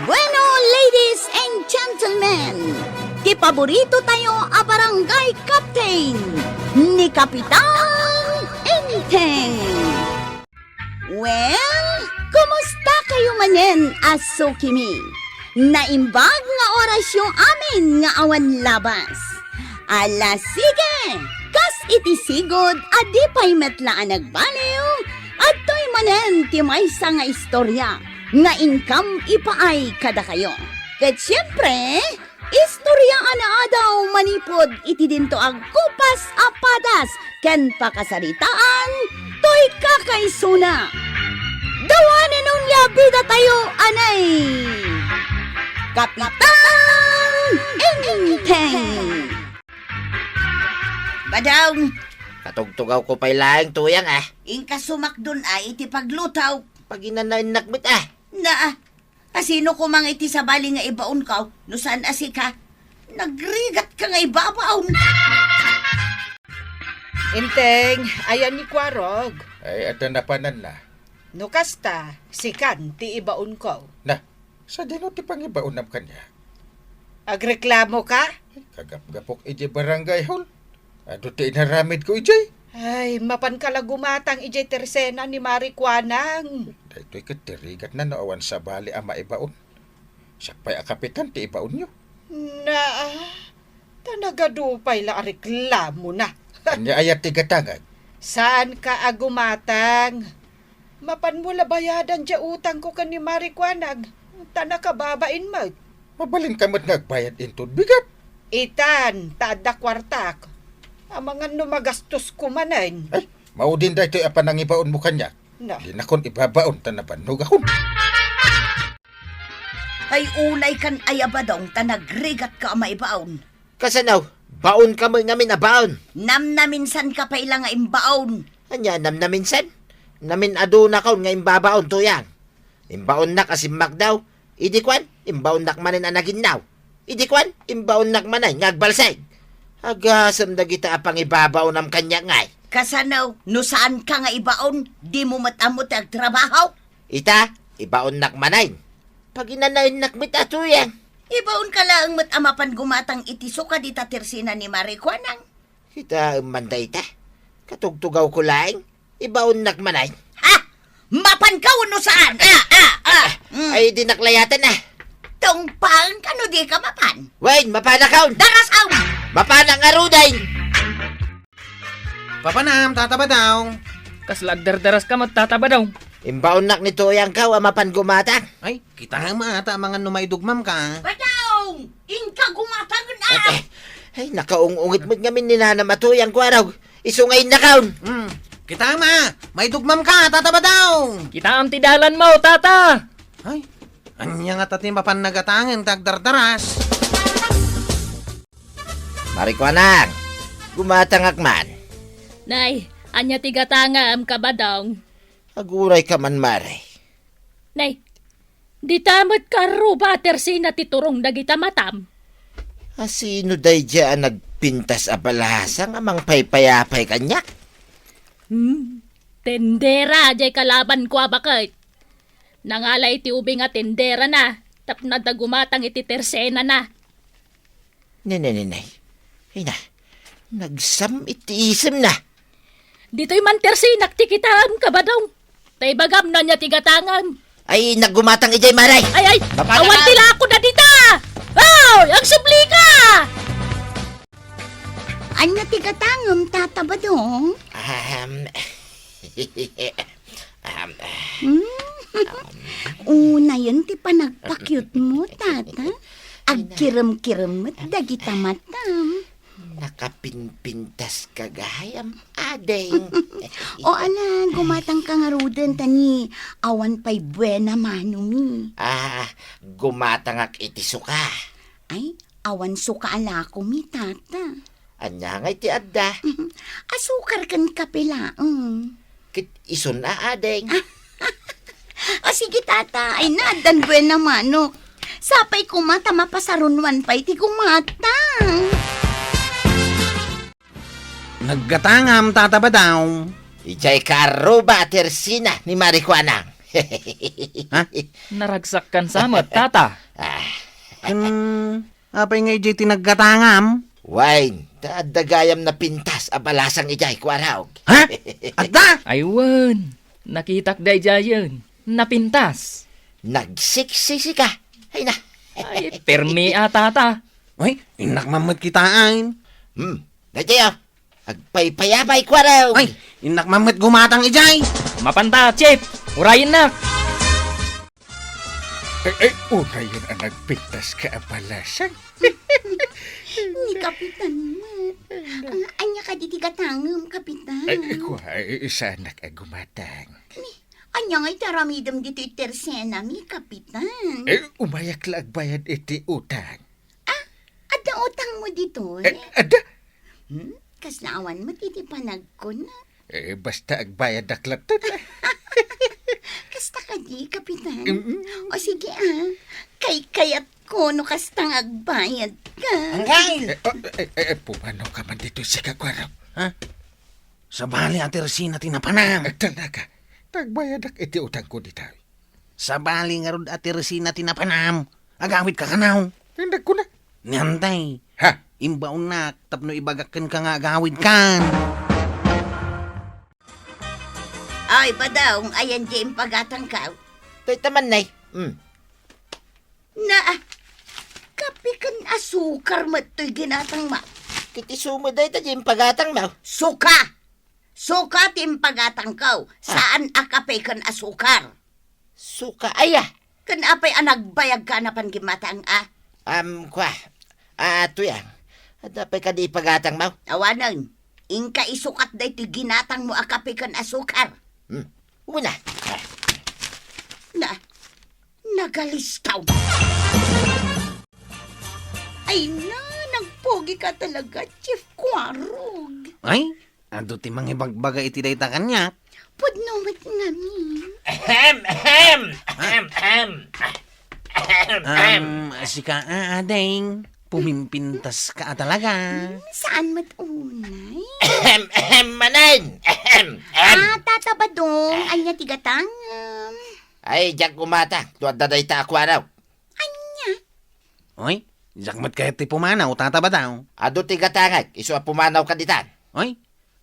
Bueno, ladies and gentlemen, ti paborito tayo a barangay captain ni Kapitan Enteng. Well, kumusta kayo manen, Asukimi? Naimbag nga oras yung amin nga awan labas. Ala sige, kas itisigod adi pa'y metlaan nagbaliw at to'y manen ti maysa nga istorya nga income ipaay kada kayo. Ket siyempre, istorya ana daw manipod iti dinto ag kupas apadas ken pakasaritaan to'y kakaysuna. Dawanin nun bida tayo anay Kapitan Enteng. Badong, Katugtugaw ko pa'y laing tuyang ingka sumakdon ay iti paglutaw. Pag inanayin nakbit Na, asino ko mang iti sa bali nga ibaon ka, no saan asi ka? Nagrigat ka nga ibabaon. Inteng, ayan ni Kwarog. Ay, ada na panan na. No kasta, sikan ti ibaon ko. Na, sa dino ti pangibaon nam kanya. Agreklamo ka? Ay, kagap-gapok ije barangay hall. Ado ti inaramid ko ije. Ay, mapan kala gumatang ijay tersena ni Mari Kwanang. Dahito'y katirigat na naawan sa bali ang maibaon. Siya pa'y akapitan ti ibaon nyo. Na, tanagadupay la reklamo na. Kanya ayat ti gatangag. Saan ka agumatang? Mapan mo la bayadan dya utang ko ka ni Mari Kwanag. Tanakababain mo. Mabalin kamot nagbayad intod bigat. Itan, tada kwartak. Amangan numagastos ko manan. Ay, maudin dahito'y apan ang ibaon mo kanya. Na. Di na kon ibabaon tanaban nugahon. Ay unay kan ayabadong tanagrigat ka maibaon. Kasanaw, baon ka mo ngamin na baon. Namnaminsan ka pa ilang nga imbaon. Anya, naminsan? Namin aduna kaon nga imbabaon tuyang. Imbaon na kasi magdaw. Idikwan, imbaon nak manin anaginaw. Idikwan, imbaon nak manay ngagbalsay. Agasam na kita apang ibabaon am kanya ngay. Kasanaw, no saan ka nga ibaon, di mo matamot ang trabaho. Ita, ibaon nak manay. Pag inanayin nakbit tuyang. Ibaon ka lang matamapan gumatang itiso ka di tatirsina ni Mari Kwanang. Kita manday ta. Katugtugaw ko laing. Ibaon nak manay. Ha? Mapan ka no saan? Ay di naklayatan na. Tungpang kano di ka mapan? Wain, mapana kaon. Darasaw! Mapana nga ruday. Papanam, tataba daw. Kaslagdardaras ka magtataba daw. Imbaon nak ni tuyang ka, amapan gumata. Ay, kita nga mata mga numaydugmam ka. Badong! Inka gumatang na! Ay, nakaungungit mo ngamin ni Nana matuyang ko araw. Isungay na kaon. Kita ma, may dugmam ka, tataba daw. Kita ang tidalan mo, tata. Ay, anya nga tatin papan nagatangin, tagdardaras. Marikwanang, gumatangak man. Nay, anya tigatanga am kabadong. Aguray ka man, Mare. Nay, di tamad karo bater sina titurong dagita matam. Asino day dyan nagpintas abalasang amang paypayapay kanya? Tendera jay kalaban ko abakit. Nangalay ti ubi nga tendera na, tapna da gumatang iti tersena na. Nenenenay. Ay na, nagsam itiisem na. Dito'y man tersinak ti kitaan kabadong. Tay bagam na niya tigatangam. Ay, naggumatang ijay, Maray. Ay, Mapala awan ka! tila ako na dita! Oh, ang subli ka! Anya tigatangam tatabadong? Una yun ti panagpakyut mo, tata. Agkiram-kiram mo't dagita matam. Nakapinpintas kagayam, adeng. O ala, gumatang ka nga ruden tani. Awan pa'y buena manumi. Gumatangak itiso ka. Ay, awan suka ala ko mi, tata. Anya nga iti adda. Asukar kan kapilaang. Kit ison na, adeng. O sige, tata. Ay, nadan buena manok. Sapay kumata mapasarunwan pa'y ti kumatang. Naggatangam, tataba daw. Ijay karuba tersina ni Marikwanang. Naragsak kan samat, tata. Apay nga ijay tinaggatangam? Wine, dagayam na pintas abalasang ijay kwaraog. Ha? Adda? Aywan, nakitak day jayon. Napintas. Nagsiksisi ka. Ay na. Ay, permi tata. Ay, inak mamad kitaan. Dadayo. Agpaypayabay kwaraog. Ay, inak mamad gumatang ijay. Mapanta, chip. Urayin na. Una yun ang nagpintas ka abalasang. Ni Kapitan Mat. Anya ka ditigatangam, Kapitan. Isa anak ang gumatang. Anya nga'y taramidam dito itersena mi, Kapitan. Umayak lang bayad iti utang. Ada utang mo dito Ada? Kas naawan mo titipanag ko na. Basta agbayad aklat to na. Kasta ka di, Kapitan. O sige kayat ko no kastang agbayad ka. Pumano ka man dito si Kakwaraw. Sa bali ati Resina tinapanam. Talaga. Tagbayad ak iti utang ko dito. Sa bali nga rod ati Resina tinapanam. Agawit ka kanaw. Tindag ko na. Niyantay. Ha? Imbaon na, tapno ibagakan ka nga agawid kan. Ay, badawng, ayan di pagatang ka. To'y taman nay. Na, kapi kan asukar mo to'y ginatang ma. Kiti sumod ay tayo pagatang mo. Suka! Suka timpagatang ka. Saan akape kan asukar? Suka aya. Kan apay anagbayag ka na pangimatang Kwa. Tuyang. Adapay ka di pagatang mo. Awanan, ingka isukat day ti ginatang mo akape kan asukar. Una. Nagalistaw. Ay na, nagpogi ka talaga, Chief Kwarog. Ay, ado ti mang ibagbaga iti dayta kanya. Pudnumat nga mi. Sika adeng, pumimpintas ka talaga. Saan mat unay? Manan. Tatabadong, anya tigatangam. Ay, diyak kumatang. Tuwad na dahi ta akwaraw. Oy, jakmat kaya ti pumanaw, tataba daw. Ado tigatangag. Iso pumanaw ka ditan. Oy,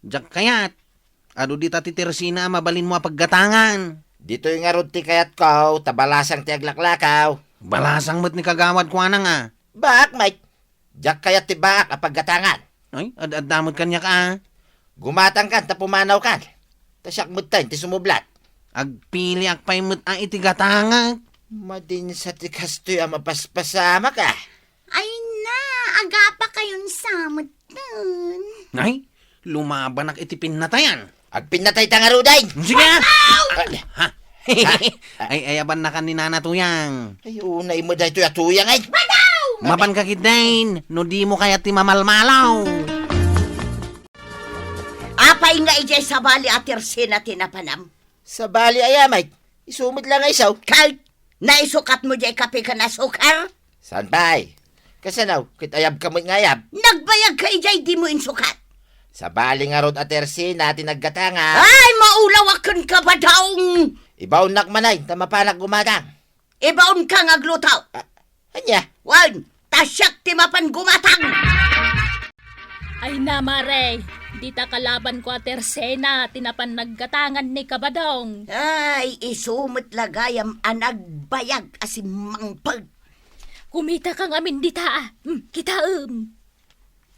jak kayat. Ado di ti Resina mabalin mo paggatangan. Dito yung arod ti kayat ko. Tabalasang ti aglaklakaw. Balasang mat ni kagawad ko na nga. Baak, mate. Diyak kayat ti baak apaggatangan. Oy, ad-damot kanya ka. Gumatang kan, ta pumanaw kan. Tasyak mo tayo, ti sumublat. Agpili akpay mo't iti gatangan. Madin sa ti kastoy ang mapaspasama ka. Ay na, agapa kayon samot dun. Ay, lumaban ak iti pinatayan. Agpinatay ta nga ruday. Sige! Ha? Ay, ayaban na ka ni Nana Tuyang. Ay, unay mo dahil tuyang ay. Mapan ka kidain, no di mo kaya ti mamalmalaw. Apay nga ijay sa bali atirsin na tinapanam. Sa bali ayamay. Isumod lang ay saw. Kahit naisukat mo jay kape ka na sukar, San bay? Kasanaw, kit ayab ka mo ngayab. nagbayag ka ijay di mo insukat. Sa bali nga rod atersi natin naggatanga. Ay, maulawakan ka ba daong? Ibaw nakmanay, tamapanak gumatang. Ibaon ka nga glutaw. Anya? Wan, tasyak timapan gumatang. Ay na, Mare. Di ta kalaban ko Tersena, tinapan naggatangan ni Kabadong. Ay, isumot lagayam anagbayag asim mangpag. Kumita kang amin di ta. Kita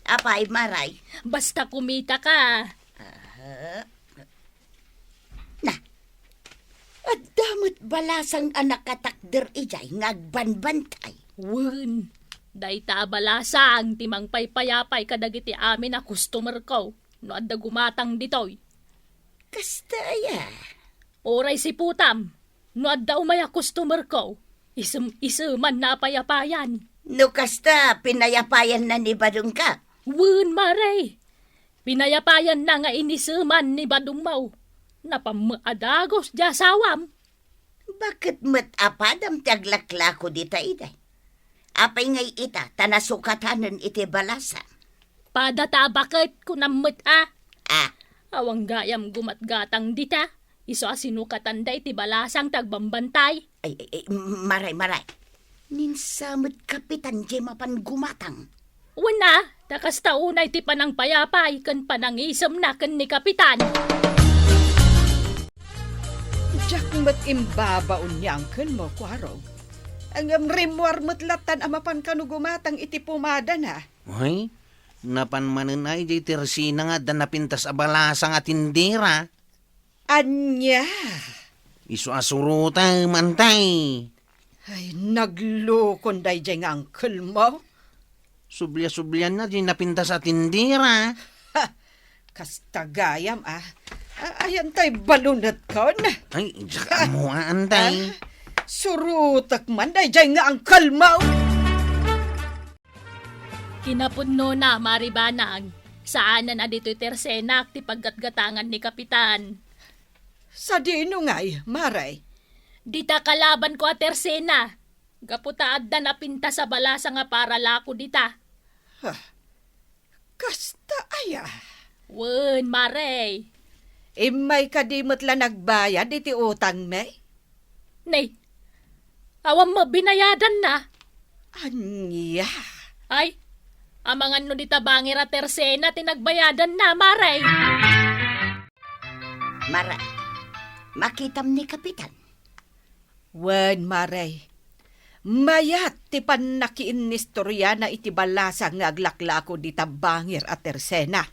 Apay, maray. Basta kumita ka. At damot balasang anak katakder ijay ngagbanbantay. Wun. Day ta balasang timang paypayapay kadagiti amin na customer ko. No adda gumatang ditoy. Kastaya. Oray si putam. No adda umaya customer ko. Isuman na payapayan. No kasta, pinayapayan na ni Badong ka. Wun, Mare. Pinayapayan na nga inisuman ni Badungmaw. Napamaadagos di asawam. Bakit mat apadam taglaklako dita iday? Apay ngay ita, tanasukatanan iti balasa. Padata bakit kunamot Awang gayam gumatgatang dita. Iso asinukatan da iti balasang tagbambantay. Maray. Ninsamad kapitan jay mapan gumatang. Wala, takas taunay ti panang payapay kan panangisam na kan ni kapitan. Jak mat imbabaon niya angkan mo, Kwarog. Ang rimwar matlatan amapan kanugumatang iti pumada na. Hoy, napanmanan ay di Teresina nga dan napintas abalasang at tindera. Anya. Iso asuruta mantay. Ay, naglukon day dyan nga angkal mo. Sublia-sublian na di napintas at tindera. Kastagayam ayan tay balunat kon. Ay, saka mo antay. Surutak man day dyan nga angkal mo. Kinapudno na maribanag. Saan na dito'y tersenak ti paggatgatangan ni kapitan. Sa dino nga'y, Maray. Dita kalaban ko a tersena. Gaputaad da napinta sa balasa nga para lako dita. Kasta aya. Wen, Maray. Imay kadimot la nagbayad iti utang me. Nay, awam mabinayadan na. Anya. Ay, amangan no dita bangir a tersena tinagbayadan na, Maray. Maray, makitam ni kapitan. Wen, Maray. Mayat ti panakiin ni istorya na iti balasa nga aglaklako di tabangir at tersena.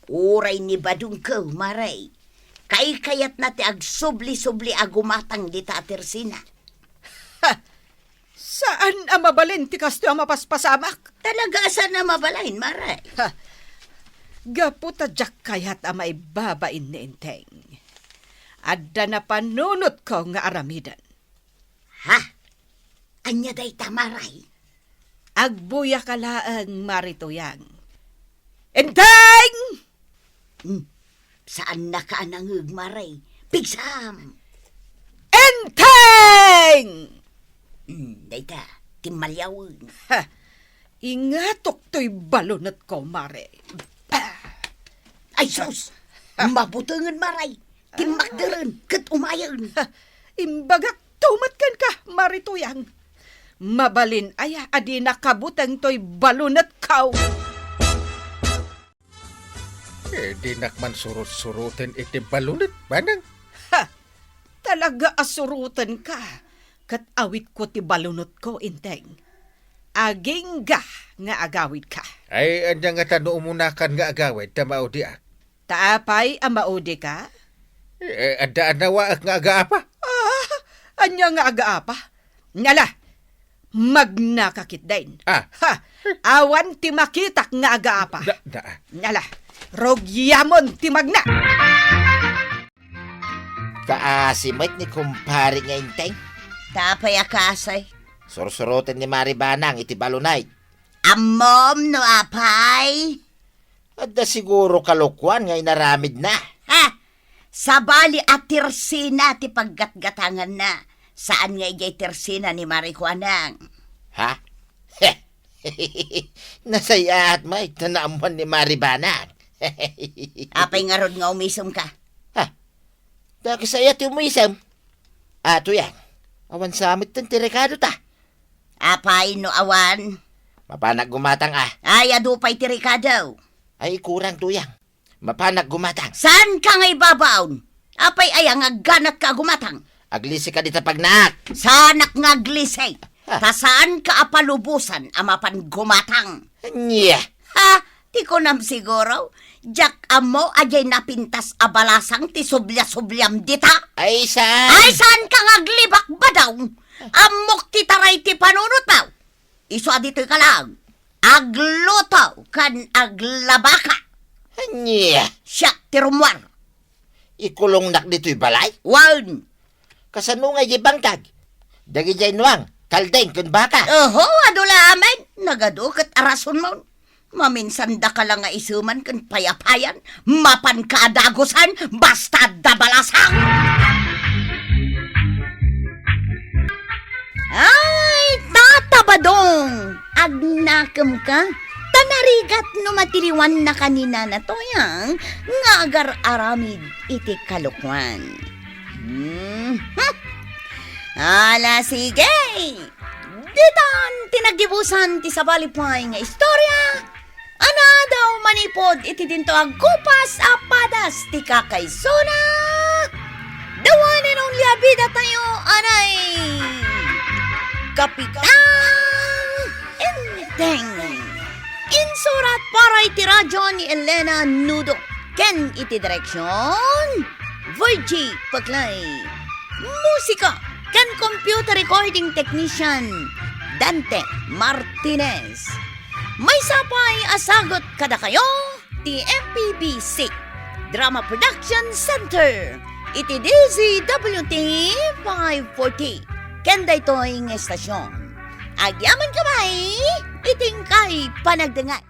Uray ni badung ko, Maray. Kayat na ti agsubli-subli agumatang di ta tersina. Saan ang mabalin ti kasto ang mapaspasamak? Talaga saan na mabalain, Maray? Gaputa jak kayat ang maibabain ni Inteng. Adda na panunot ko nga aramidan. Ha? Anya day ta, Maray? Agbuya kalaang marituyang. Inteng! Saan na ka nangug, Maray? Pigsam! Inteng! Day ta, timalyawin. Ingatok to'y balunot ko, Mare. Ay, sus! Mabutangan, Maray. Timakdaran, kat umayan. Imbagak tumatkan ka, marituyang. Mabalin aya, adi nakabutang to'y balunot kaw. Di nakman surut-surutin iti balunit, banang. Talaga asurutan ka. Kat awit ko ti balunot ko, Inteng. Aging ga nga agawid ka. Ay, anya nga tano umunakan nga agawid, tamao di ak. Taapay ang maudi ka? Adaan nawa ak nga agaapa. Anya nga agaapa? Ngala, magnakakit din. Awan ti makitak nga agaapa. Ngala, rogyamon ti magna. Kaasimit ni kumpari nga Inteng. Tapay akasay. Sursurutin ni Maribanang iti balunay. Amom no apay. At da siguro kalukwan nga inaramid na. Ha? Sabali at tirsina ti paggatgatangan na. Saan nga ijay tirsina ni Marijuanang? Ha? Nasaya at may tanaamuan ni Maribanang. Apay nga rod nga umisom ka. Ha? Dakisaya ti umisam. Ato yan. Awan samit tan ti rekado ta. Apay no awan. Mapanag gumatang Ay adupay ti Ricardo. Ay kurang tuyang. Mapanag gumatang. Saan ka nga ibabaon? Apay ayang aganak ka gumatang. Aglisi ka dita pagnaak. Sanak nga glisay. Ta saan ka apalubusan amapan gumatang? Nya. Ha? Ti ko nam siguro. Jak amo ajay napintas abalasang ti sublia-subliam dita. Ay saan? Ay saan ka nga glibak ba daw? Amok ti taray ti panunot daw. Iso adito'y kalang. Agluto kan aglabaka. Nya. Siya ti rumwar. Ikulong nak dito'y balay. Wan. Kasano nga bangkag. Dagi jay nuang. Kaldeng kun baka. Oho, adula amin. Nagadukat arason mo. Maminsan da ka lang nga isuman kan payapayan. Mapan ka adagusan. Basta dabalasang. Ay, tatabadong. Agnakam ka. Tanarigat no matiriwan na kanina na toyang nga agar aramid iti kalukwan. Ala sige! Ditan tinagibusan ti sabalipay nga istorya. Ana daw manipod iti dinto agkupas apadas ti kakaysona. Dawanin ang liabida tayo, anay! Kapitan Enteng! Insurat para iti radyo ni Elena Nudo. Ken iti direksyon Virgie Paglay. Musika ken computer recording technician Dante Martinez. May sapay asagot kada kayo ti MPBC Drama Production Center. Iti DZWT 540. Ken daytoy nga estasyon. Agyaman kamay, iting kay panagdengay.